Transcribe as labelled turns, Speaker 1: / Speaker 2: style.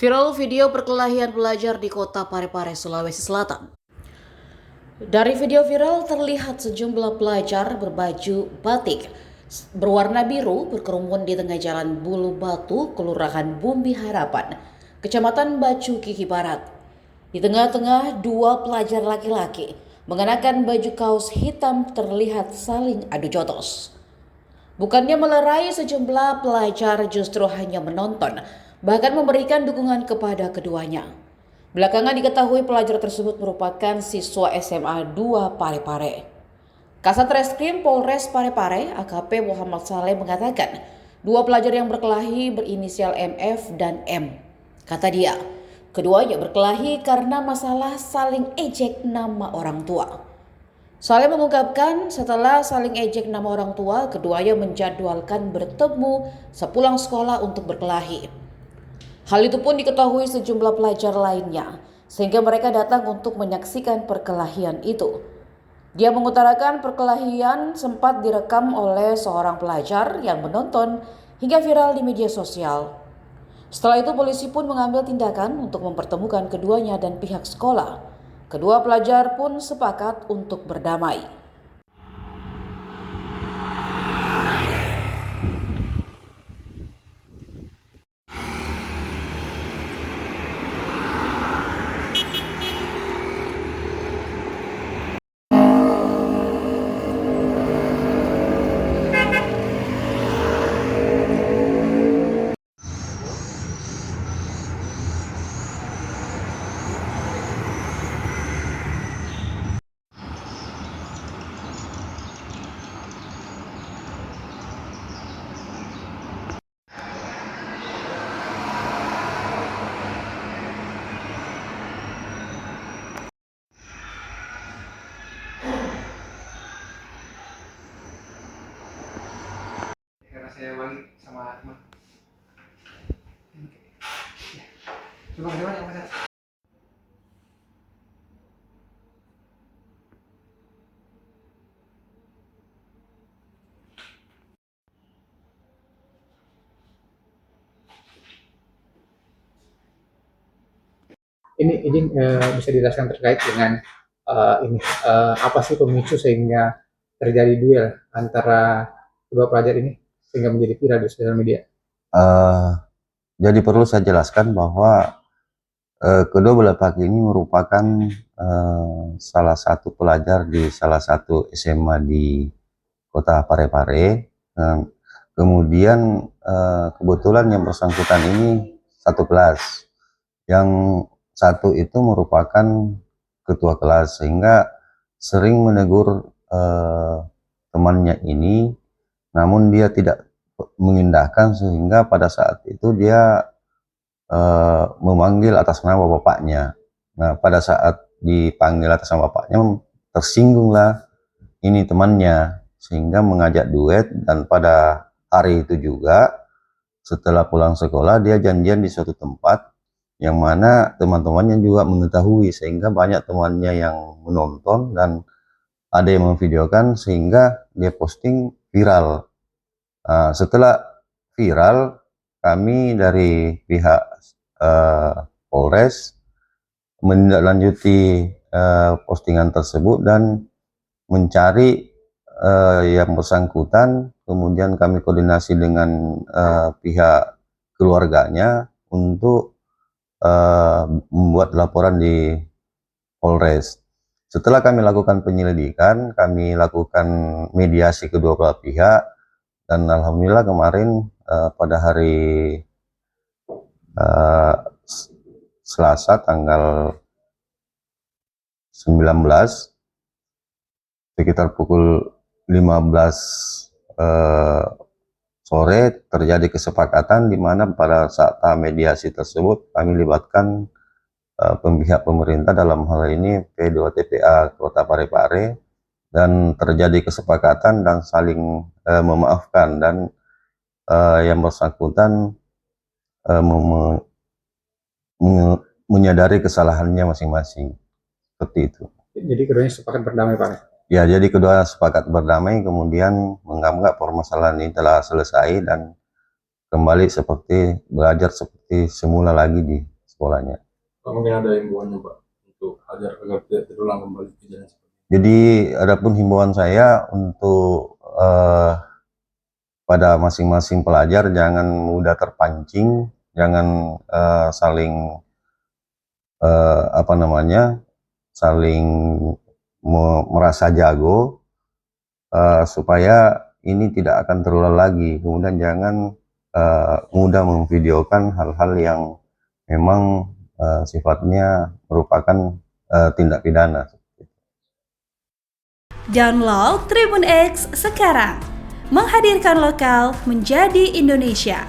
Speaker 1: Viral video perkelahian pelajar di kota Parepare, Sulawesi Selatan. Dari video viral terlihat sejumlah pelajar berbaju batik berwarna biru berkerumun di tengah jalan Bulu Batu, Kelurahan Bumbi Harapan, Kecamatan Bacu Kiki Barat. Di tengah-tengah, dua pelajar laki-laki mengenakan baju kaos hitam terlihat saling adu jotos. Bukannya melerai, sejumlah pelajar justru hanya menonton, bahkan memberikan dukungan kepada keduanya. Belakangan diketahui pelajar tersebut merupakan siswa SMA 2 Parepare. Kasat Reskrim Polres Parepare, AKP Muhammad Saleh mengatakan, dua pelajar yang berkelahi berinisial MF dan M. Kata dia, keduanya berkelahi karena masalah saling ejek nama orang tua. Saleh mengungkapkan setelah saling ejek nama orang tua, keduanya menjadwalkan bertemu sepulang sekolah untuk berkelahi. Hal itu pun diketahui sejumlah pelajar lainnya, sehingga mereka datang untuk menyaksikan perkelahian itu. Dia mengutarakan perkelahian sempat direkam oleh seorang pelajar yang menonton hingga viral di media sosial. Setelah itu polisi pun mengambil tindakan untuk mempertemukan keduanya dan pihak sekolah. Kedua pelajar pun sepakat untuk berdamai.
Speaker 2: Karena saya bagi sama teman. Coba gimana yang mana? Ini bisa dijelaskan terkait dengan apa sih pemicu sehingga terjadi duel antara kedua pelajar ini sehingga menjadi viral di sosial media?
Speaker 3: Jadi perlu saya jelaskan bahwa kedua belah pihak ini merupakan salah satu pelajar di salah satu SMA di kota Parepare. Kemudian kebetulan yang bersangkutan ini satu kelas, yang satu itu merupakan ketua kelas, sehingga sering menegur temannya ini, namun dia tidak mengindahkan, sehingga pada saat itu dia memanggil atas nama bapaknya. Nah, pada saat dipanggil atas nama bapaknya, tersinggunglah ini temannya, sehingga mengajak duet. Dan pada hari itu juga setelah pulang sekolah, dia janjian di suatu tempat yang mana teman-temannya juga mengetahui, sehingga banyak temannya yang menonton dan ada yang memvideokan, sehingga dia posting viral. Setelah viral, kami dari pihak Polres menindaklanjuti postingan tersebut dan mencari yang bersangkutan. Kemudian kami koordinasi dengan pihak keluarganya untuk membuat laporan di Polres. Setelah kami lakukan penyelidikan, kami lakukan mediasi kedua belah pihak, dan alhamdulillah kemarin pada hari Selasa tanggal 19 sekitar pukul 15 sore terjadi kesepakatan, di mana pada saat mediasi tersebut kami libatkan pihak pemerintah, dalam hal ini P2TPA Kota Parepare, dan terjadi kesepakatan dan saling memaafkan, dan yang bersangkutan menyadari kesalahannya masing-masing, seperti itu.
Speaker 2: Jadi keduanya sepakat berdamai, Pak?
Speaker 3: Ya, jadi kedua sepakat berdamai, kemudian menganggap permasalahan ini telah selesai dan kembali seperti belajar seperti semula lagi di sekolahnya.
Speaker 4: Mungkin ada himbauannya Pak untuk agar tidak terulang kembali kejadian seperti ini.
Speaker 3: Jadi adapun himbauan saya untuk pada masing-masing pelajar jangan mudah terpancing, jangan saling saling merasa jago, supaya ini tidak akan terulang lagi. Kemudian jangan mudah memvideokan hal-hal yang memang sifatnya merupakan tindak pidana.
Speaker 5: Download Tribun X sekarang, menghadirkan lokal menjadi Indonesia.